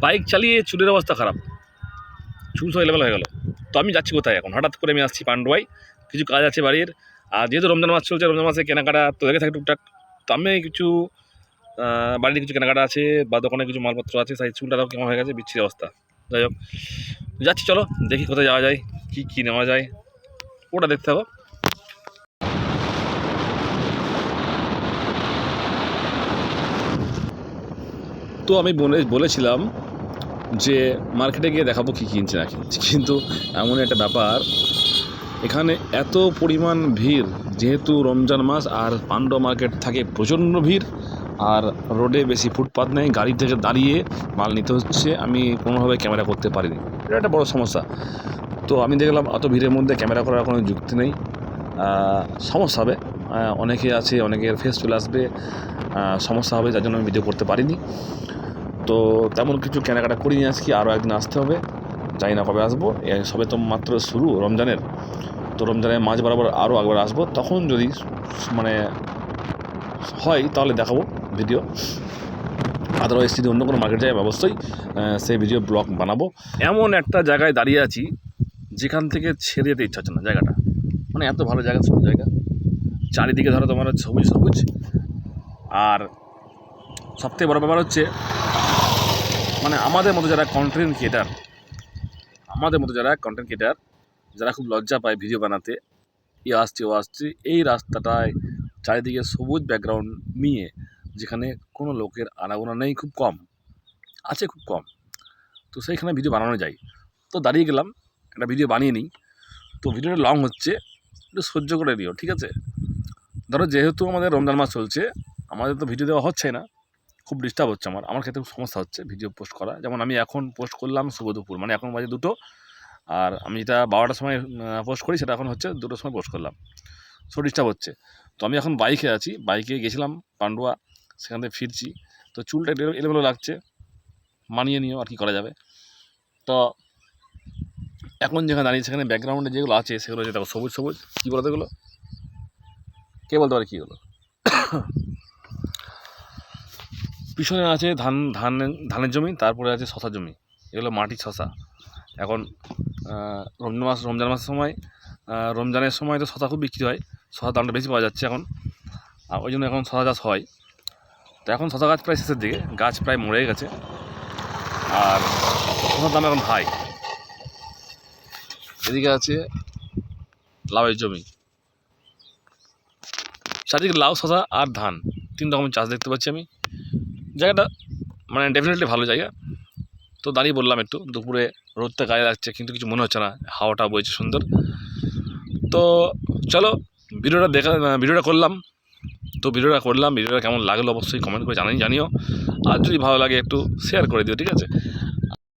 Bike চালিয়ে চুলের অবস্থা খারাপ, চুল সব এলোমেলো হয়ে গেল। তো আমি যাচ্ছি কোথায় এখন? হঠাৎ করে আমি আসছি পান্ডুয়ায়, কিছু কাজ আছে বাড়ির। আর যেহেতু রমজান মাস চলছে, রমজান মাসে কেনাকাটা তো লেগে থাকে টুকটাক। তো আমি কিছু বাড়িতে কিছু কেনাকাটা আছে বা দোকানে কিছু মালপত্র আছে, তাই চুলটাও কেমন হয়ে গেছে, বিচ্ছিরি অবস্থা। যাই হোক, যাচ্ছি, চলো দেখি কোথায় যাওয়া যায়, কী নেওয়া যায় ওটা দেখতে থাকো। তো আমি বলেছিলাম যে মার্কেটে গিয়ে দেখাবো কী কিনছে না কিনছে, কিন্তু এমন একটা ব্যাপার, এখানে এত পরিমাণ ভিড়, যেহেতু রমজান মাস আর পান্ডুয়া মার্কেট থাকে প্রচণ্ড ভিড়, আর রোডে বেশি ফুটপাথ নেই, গাড়ি থেকে দাঁড়িয়ে মাল নিতে হচ্ছে। আমি কোনোভাবে ক্যামেরা করতে পারিনি, এটা একটা বড় সমস্যা। তো আমি দেখলাম অত ভিড়ের মধ্যে ক্যামেরা করার কোনো যুক্তি নেই, সমস্যা হবে, অনেকে আছে, অনেকের ফেস চলে আসবে, সমস্যা হবে, যার জন্য আমি ভিডিও করতে পারিনি। তো তেমন কিছু কেনাকাটা করিনি আজকে, আরও একদিন আসতে হবে, জানি না কবে আসবো। সবে তো মাত্র শুরু রমজানের, তো রমজানের মাঝ বরাবর আরও একবার আসবো, তখন যদি মানে হয় তাহলে দেখাবো ভিডিও। আদারওয়াইজ যদি অন্য কোনো মার্কেট যায় অবশ্যই সেই ভিডিও ব্লগ বানাবো। এমন একটা জায়গায় দাঁড়িয়ে আছি যেখান থেকে ছেড়ে যেতে ইচ্ছা হচ্ছে না জায়গাটা, মানে এত ভালো জায়গা, সব জায়গা চারিদিকে ধরো তোমার সবুজ সবুজ। আর সবথেকে বড় ব্যাপার হচ্ছে, মানে আমাদের মতো যারা কন্টেন্ট ক্রিয়েটার, যারা খুব লজ্জা পায় ভিডিও বানাতে, ও আসছে এই রাস্তাটায় চারিদিকে সবুজ ব্যাকগ্রাউন্ড নিয়ে, যেখানে কোনো লোকের আনাগোনা নেই, খুব কম আছে, খুব কম। তো সেইখানে ভিডিও বানানো যায়। তো দাঁড়িয়ে গেলাম, একটা ভিডিও বানিয়ে নিই। তো ভিডিওটা লং হচ্ছে, একটু সহ্য করে দিও, ঠিক আছে? ধরো যেহেতু আমাদের রমজান মাস চলছে, আমাদের তো ভিডিও দেওয়া হচ্ছে না, খুব ডিস্টার্ব হচ্ছে, আমার ক্ষেত্রে খুব সমস্যা হচ্ছে ভিডিও পোস্ট করা। যেমন আমি এখন পোস্ট করলাম শুভ দুপুর, মানে এখন বাজে 2টো, আর আমি যেটা 12টার সময় পোস্ট করি সেটা এখন হচ্ছে 2টোর সময় পোস্ট করলাম, সো ডিস্টার্ব হচ্ছে। তো আমি এখন বাইকে আছি, বাইকে গেছিলাম পান্ডুয়া, সেখান থেকে ফিরছি। তো চুলটা এলোমেলো লাগছে, মানিয়ে নিও, আর কি করা যাবে। তো এখন যেখানে দাঁড়িয়ে, সেখানে ব্যাকগ্রাউন্ডে যেগুলো আছে সেগুলো হচ্ছে দেখো সবুজ সবুজ। কী বলতো এগুলো, কে বলতে পারে কী হলো? পিছনে আছে ধানের জমি, তারপরে আছে শশার জমি, এগুলো মাটির শশা। এখন রমজান মাসের সময়, রমজানের সময় তো শশা খুব বিক্রি হয়, শশার দামটা বেশি পাওয়া যাচ্ছে এখন, আর ওই জন্য এখন শশা চাষ হয়। তো এখন শশা গাছ প্রায় শেষের দিকে, গাছ প্রায় মরে গেছে, আর শশার দাম এখন হাই। এদিকে আছে লাউয়ের জমি, চারদিকে লাউ, শশা আর ধান, 3 রকমের চাষ দেখতে পাচ্ছি আমি। জায়গাটা মানে ডেফিনেটলি ভালো জায়গা। তো দাঁড়িয়ে বললাম একটু, দুপুরে রোদটা গায়ে লাগছে কিন্তু কিছু মনে হচ্ছে না, হাওয়াটা বইছে সুন্দর। তো চলো ভিডিওটা করলাম। তো ভিডিওটা কেমন লাগলো অবশ্যই কমেন্ট করে জানিও, আর যদি ভালো লাগে একটু শেয়ার করে দিও, ঠিক আছে?